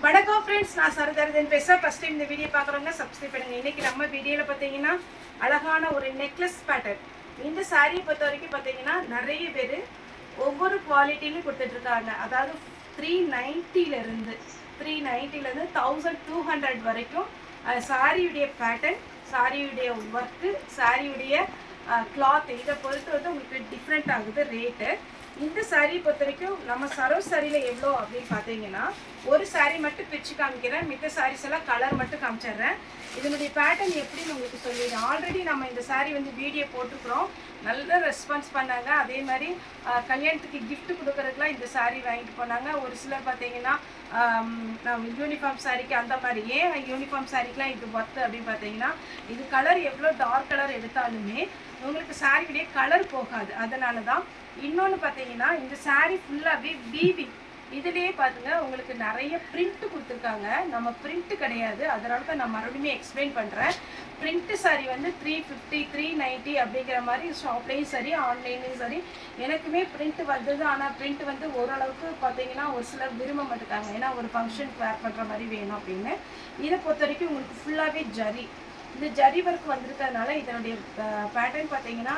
வணக்கம் ஃப்ரெண்ட்ஸ், நான் சரதரதன் பேசுகிறேன். ஃபஸ்ட் டைம் இந்த வீடியோ பார்க்குறவங்க சப்ஸ்கிரைப் பண்ணுங்கள். இன்றைக்கி நம்ம வீடியோவில் பார்த்தீங்கன்னா அழகான ஒரு நெக்லஸ் பேட்டர்ன். இந்த சாரியை பொறுத்த வரைக்கும் பார்த்தீங்கன்னா நிறைய பேர் ஒவ்வொரு குவாலிட்டிலையும் கொடுத்துட்ருக்காங்க. அதாவது 390லேருந்து 1200 வரைக்கும் சாரியுடைய பேட்டர்ன், சாரியுடைய ஒர்க்கு, சாரியுடைய கிளாத் இதை பொறுத்து வந்து உங்களுக்கு டிஃப்ரெண்ட் ஆகுது ரேட்டு. இந்த சாரியை பொறுத்த வரைக்கும் நம்ம சரோஸ் சாரியில் எவ்வளோ அப்படின்னு பார்த்தீங்கன்னா, ஒரு சாரீ மட்டும் பிரித்து காமிக்கிறேன், மித்த சாரீஸ் எல்லாம் கலர் மட்டும் காமிச்சிடுறேன். இதனுடைய பேட்டர்ன் எப்படின்னு உங்களுக்கு சொல்லிடுறேன். ஆல்ரெடி நம்ம இந்த சாரீ வந்து வீடியோ போட்டுக்கிறோம், நல்ல ரெஸ்பான்ஸ் பண்ணாங்க. அதே மாதிரி கல்யாணத்துக்கு கிஃப்ட் கொடுக்கறதுக்குலாம் இந்த சாரீ வாங்கிட்டு போனாங்க. ஒரு சிலர் பார்த்தீங்கன்னா யூனிஃபார்ம் சாரீக்கு அந்த மாதிரி. ஏன் யூனிஃபார்ம் சாரீக்கெலாம் இது ஒர்த்து அப்படின்னு பார்த்தீங்கன்னா, இது கலர் எவ்வளோ டார்க் கலர் எடுத்தாலுமே உங்களுக்கு சாரியுடைய கலர் போகாது. அதனால தான். இன்னொன்று பார்த்தீங்கன்னா, இந்த சாரீ ஃபுல்லாகவே வீவிங். இதுலேயே பார்த்துங்க உங்களுக்கு நிறைய பிரிண்ட்டு கொடுத்துருக்காங்க. நம்ம பிரிண்ட்டு கிடையாது, அதனால தான் நான் மறுபடியும் எக்ஸ்பிளைன் பண்ணுறேன். பிரிண்ட்டு சாரீ வந்து 350 390 அப்படிங்கிற மாதிரி ஷாப்லேயும் சரி ஆன்லைன்லேயும் சரி எனக்குமே பிரிண்ட்டு வந்தது. ஆனால் பிரிண்ட் வந்து ஓரளவுக்கு பார்த்தீங்கன்னா ஒரு சிலர் விரும்ப மாட்டுக்காங்க, ஏன்னா ஒரு ஃபங்க்ஷனுக்கு வேர் பண்ணுற மாதிரி வேணும் அப்படின்னு. இதை பொறுத்த வரைக்கும் உங்களுக்கு ஃபுல்லாகவே ஜரி, இந்த ஜரி ஒர்க் வந்திருக்கிறதுனால இதனுடைய பேட்டர்ன் பார்த்தீங்கன்னா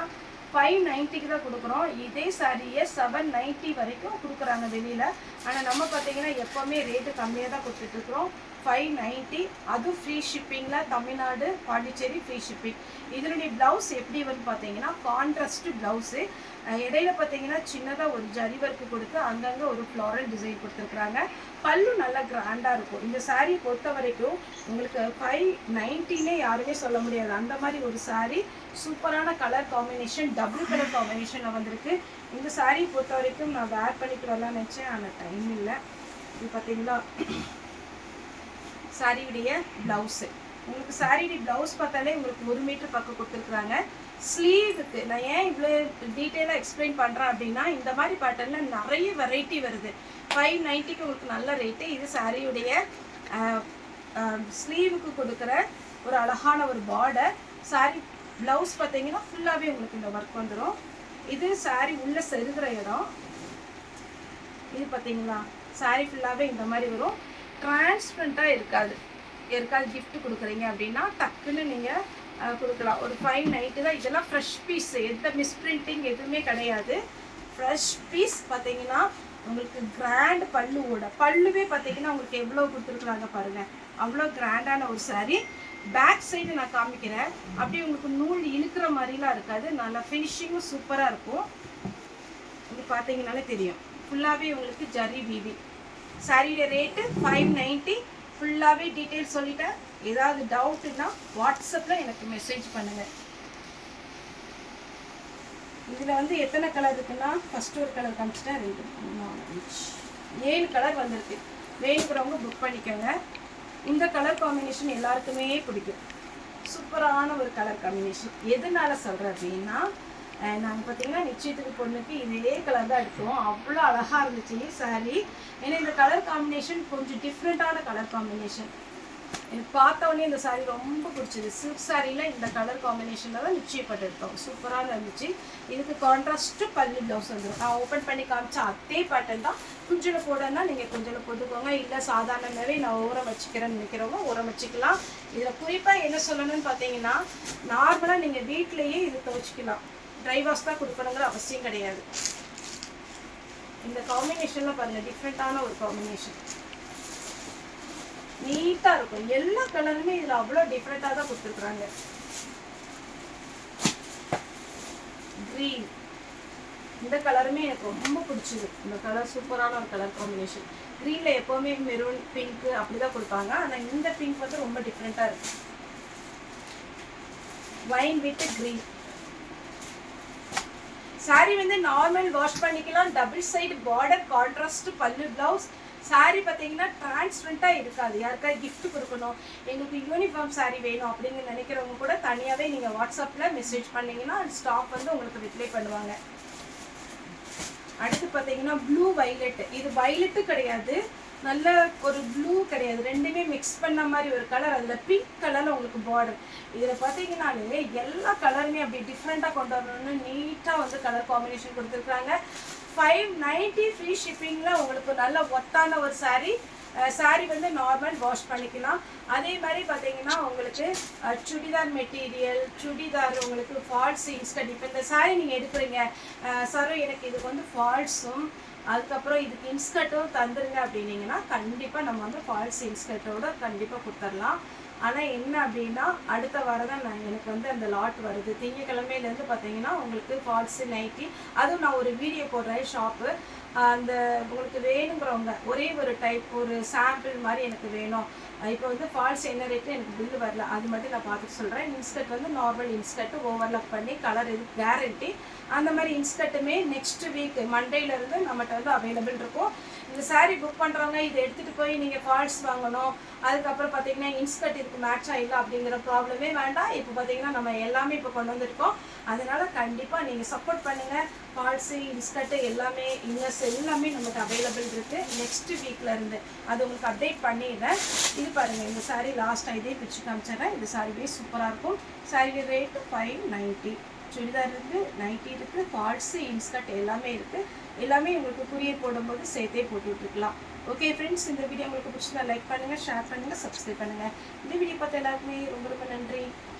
590க்கு தான் கொடுக்குறோம். இதே சாரியை 790 வரைக்கும் கொடுக்குறாங்க வெளியில். ஆனால் நம்ம பார்த்தீங்கன்னா எப்போவுமே ரேட்டு கம்மியாக தான் கொடுத்துட்ருக்குறோம். 590, அதுவும் ஃப்ரீ ஷிப்பிங்கில், தமிழ்நாடு பாண்டிச்சேரி ஃப்ரீ ஷிப்பிங். இதனுடைய ப்ளவுஸ் எப்படி வந்து பார்த்தீங்கன்னா கான்ட்ராஸ்ட்டு ப்ளவுஸு. இடையில பார்த்தீங்கன்னா சின்னதாக ஒரு ஜரி ஒர்க்கு கொடுத்து அங்கங்கே ஒரு ஃப்ளாரல் டிசைன் கொடுத்துருக்குறாங்க. பல்லு நல்லா கிராண்டாக இருக்கும். இந்த சாரியை பொறுத்த வரைக்கும் உங்களுக்கு 590னே யாருமே சொல்ல முடியாது. அந்த மாதிரி ஒரு சாரீ, சூப்பரான கலர் காம்பினேஷன், டபுள் கலர் காம்பினேஷனில் வந்திருக்கு. இந்த சாரியை பொறுத்த வரைக்கும் நான் வேர் பண்ணிட்டு வரலான்னு நினச்சேன், ஆனால் டைம் இல்லை. இது பார்த்தீங்களா சாரியுடைய ப்ளவுஸு. உங்களுக்கு சாரியுடைய ப்ளவுஸ் பார்த்தாலே உங்களுக்கு 1 மீட்டர் பக்கம் கொடுத்துருக்குறாங்க. ஸ்லீவுக்கு நான் ஏன் இவ்வளோ டீட்டெயிலாக எக்ஸ்பிளைன் பண்ணுறேன் அப்படின்னா, இந்த மாதிரி பேட்டர்னில் நிறைய வெரைட்டி வருது. 590க்கு உங்களுக்கு நல்ல ரேட்டு. இது சாரியுடைய ஸ்லீவுக்கு கொடுக்குற ஒரு அழகான ஒரு பார்டர். சாரி ப்ளவுஸ் பார்த்தீங்கன்னா ஃபுல்லாகவே உங்களுக்கு இந்த ஒர்க் வந்துடும். இது சாரி உள்ளே செருகிற இடம். இது பார்த்தீங்களா சாரி ஃபுல்லாகவே இந்த மாதிரி வரும். டிரான்ஸ்பரண்ட்டாக இருக்காது. கிஃப்ட் கொடுக்குறீங்க அப்படின்னா டக்குன்னு நீங்கள் கொடுக்கலாம். ஒரு 590 தான். இதெல்லாம் ஃப்ரெஷ் பீஸ், எந்த மிஸ்பிரிண்டிங் எதுவுமே கிடையாது. ஃப்ரெஷ் பீஸ் பார்த்தீங்கன்னா உங்களுக்கு கிராண்ட் பல்லுவே பார்த்தீங்கன்னா உங்களுக்கு எவ்வளோ கொடுத்துருக்குறாங்க பாருங்கள். அவ்வளோ கிராண்டான ஒரு சாரீ. பேக் சைடு நான் காமிக்கிறேன். அப்படியே உங்களுக்கு நூல் இழுக்கிற மாதிரிலாம் இருக்காது. நல்லா ஃபினிஷிங்கும் சூப்பராக இருக்கும். இது பார்த்தீங்கன்னாலே தெரியும். ஃபுல்லாகவே உங்களுக்கு ஜரி வீவி. சாரியோட ரேட்டு 590. ஃபுல்லாகவே டீட்டெயில்ஸ் சொல்லிட்டேன். ஏதாவது டவுட்டுன்னா வாட்ஸ்அப்பில் எனக்கு மெசேஜ் பண்ணுங்கள். இதில் வந்து எத்தனை கலர் இருக்குன்னா, ஃபஸ்ட்டு ஒரு கலர் காமிச்சிட்டேன், 2 4 7 கலர் வந்திருக்கு. வேணுங்கிறவங்க புக் பண்ணிக்கோங்க. இந்த கலர் காம்பினேஷன் எல்லாருக்குமே பிடிக்கும். சூப்பரான ஒரு கலர் காம்பினேஷன். எதனால சொல்கிறேன் அப்படின்னா, நாங்கள் பார்த்தீங்கன்னா நிச்சயத்துக்கு பொண்ணுக்கு இதே கலர் தான் எடுத்தோம். அவ்வளோ அழகாக இருந்துச்சு சாரீ. ஏன்னா இந்த கலர் காம்பினேஷன் கொஞ்சம் டிஃப்ரெண்ட்டான கலர் காம்பினேஷன். எனக்கு பார்த்தோன்னே இந்த சாரீ ரொம்ப பிடிச்சிது. சில்க் சாரியில் இந்த கலர் காம்பினேஷனில் தான் நிச்சயப்பட்டு எடுத்தோம். சூப்பராக இருந்துச்சு. இதுக்கு கான்ட்ராஸ்ட்டு பல்லு ப்ளவுஸ் வந்துடும். நான் ஓப்பன் பண்ணி காமிச்சா அதே பேட்டர்ன் தான். குஞ்சில் போடனா நீங்கள் குஞ்சில் போட்டுக்கோங்க. இல்லை சாதாரணமாகவே நான் ஊறம் வச்சுக்கிறேன்னு நினைக்கிறவங்க ஊறம் வச்சுக்கலாம். இதில் குறிப்பாக என்ன சொல்லணும்னு பார்த்தீங்கன்னா, நார்மலாக நீங்கள் வீட்டிலையே இது துவச்சிக்கலாம். ட்ரை வாஷ் தான் கொடுக்கணுங்கிற அவசியம் கிடையாது. இந்த காம்பினேஷனில் பாருங்கள், டிஃப்ரெண்ட்டான ஒரு காம்பினேஷன். நீட்டாக இருக்கும். எல்லா கலருமே இதில் அவ்வளோ டிஃப்ரெண்ட்டாக தான் கொடுத்துருக்குறாங்க. க்ரீன், இந்த கலருமே எனக்கு ரொம்ப பிடிச்சிது. இந்த கலர் சூப்பரான ஒரு கலர் காம்பினேஷன். க்ரீனில் எப்போவுமே மெரூன், பிங்க்கு அப்படி தான் கொடுப்பாங்க. ஆனால் இந்த பிங்க் வந்து ரொம்ப டிஃப்ரெண்ட்டாக இருக்குது. Wine with green. சாரி வந்து நார்மல் வாஷ் பண்ணிக்கலாம். Double side border, contrast pallu blouse. Sari பார்த்தீங்கன்னா டிரான்ஸ்பரண்ட்டாக இருக்காது. யாருக்காவது கிஃப்ட் கொடுக்கணும், எங்களுக்கு யூனிஃபார்ம் சாரீ வேணும் அப்படின்னு நினைக்கிறவங்க கூட தனியாகவே நீங்கள் வாட்ஸ்அப்பில் மெசேஜ் பண்ணிங்கன்னா ஸ்டாஃப் வந்து உங்களுக்கு ரிப்ளை பண்ணுவாங்க. அடுத்து பார்த்தீங்கன்னா ப்ளூ வைலட். இது வைலட்டு கிடையாது, நல்ல ஒரு ப்ளூ கிடையாது, ரெண்டுமே மிக்ஸ் பண்ண மாதிரி ஒரு கலர். அதில் பிங்க் கலரில் உங்களுக்கு பார்டர். இதில் பார்த்தீங்கன்னாலே எல்லா கலருமே அப்படி டிஃப்ரெண்ட்டாக கொண்டு வரணும்னு நீட்டாக வந்து கலர் காம்பினேஷன் கொடுத்துருக்குறாங்க. 590 ஃப்ரீ ஷிப்பிங்கில் உங்களுக்கு நல்ல ஒத்தான ஒரு சாரீ. சாரி வந்து நார்மல் வாஷ் பண்ணிக்கலாம். அதே மாதிரி பார்த்தீங்கன்னா உங்களுக்கு சுடிதார் மெட்டீரியல், சுடிதார் உங்களுக்கு ஃபால்ஸ் இன்ஸ்கர்ட். இப்போ இந்த சாரி நீங்கள் எடுக்கிறீங்க, சார் எனக்கு இதுக்கு வந்து ஃபால்ஸும் அதுக்கப்புறம் இதுக்கு இன்ஸ்கர்ட்டும் தந்துருங்க அப்படின்னீங்கன்னா கண்டிப்பாக நம்ம வந்து ஃபால்ஸ் இன்ஸ்கர்ட்டோட கண்டிப்பாக கொடுத்துடலாம். ஆனால் என்ன அப்படின்னா அடுத்த வாரம் தான் எனக்கு வந்து அந்த லாட் வருது. திங்கக்கிழமையிலேருந்து பார்த்தீங்கன்னா உங்களுக்கு ஃபால்ஸு நைட்டி, அதுவும் நான் ஒரு வீடியோ போடுறேன் ஷாப்பு. அந்த உங்களுக்கு வேணுங்கிறவங்க ஒரே ஒரு டைப் ஒரு சாம்பிள் மாதிரி எனக்கு வேணும். இப்போ வந்து ஃபால்ஸ் என்ன ரேட்டு எனக்கு பில்லு வரல, அது மட்டும் நான் பார்த்துட்டு சொல்கிறேன். இன்ஸ்கர்ட் வந்து நார்மல் இன்ஸ்கர்ட்டு ஓவர்லாக் பண்ணி கலர் இது கேரண்டி. அந்த மாதிரி இன்ஸ்கர்ட்டுமே நெக்ஸ்ட் வீக் மண்டேலேருந்து நம்மகிட்ட வந்து அவைலபிள் இருக்கும். இந்த சாரீ புக் பண்ணுறவங்க இதை எடுத்துகிட்டு போய் நீங்கள் ஃபால்ஸ் வாங்கணும், அதுக்கப்புறம் பார்த்தீங்கன்னா இன்ஸ்கர்ட் இதுக்கு மேட்சாக இல்லை அப்படிங்கிற ப்ராப்ளமே வேண்டாம். இப்போ பார்த்தீங்கன்னா நம்ம எல்லாமே இப்போ கொண்டு வந்திருக்கோம். அதனால் கண்டிப்பாக நீங்கள் சப்போர்ட் பண்ணுங்கள். ஃபால்ஸு இன்ஸ்கர்ட்டு எல்லாமே இன்னர்ஸ் எல்லாமே நமக்கு அவைலபிள் இருக்குது நெக்ஸ்ட் வீக்லேருந்து. அது உங்களுக்கு அப்டேட் பண்ணிடுறேன். இது பாருங்கள், இந்த சாரீ லாஸ்ட்டாக இதே பிரிச்சு காமிச்சிடுறேன். இந்த சாரீவே சூப்பராக இருக்கும். சாரீ ரேட்டு 590. சுடிதார் இருக்குது, நைட்டி இருக்குது, ஃபால்ஸு இன்ஸ்கர்ட் எல்லாமே இருக்குது. எல்லாமே உங்களுக்கு குரியர் போடும்போது சேர்த்தே போட்டு விட்டுருக்கலாம். ஓகே ஃப்ரெண்ட்ஸ், இந்த வீடியோ உங்களுக்கு பிடிச்சிருந்தா லைக் பண்ணுங்கள், ஷேர் பண்ணுங்கள், சப்ஸ்கிரைப் பண்ணுங்கள். இந்த வீடியோ பார்த்த எல்லாருக்குமே ரொம்ப ரொம்ப நன்றி.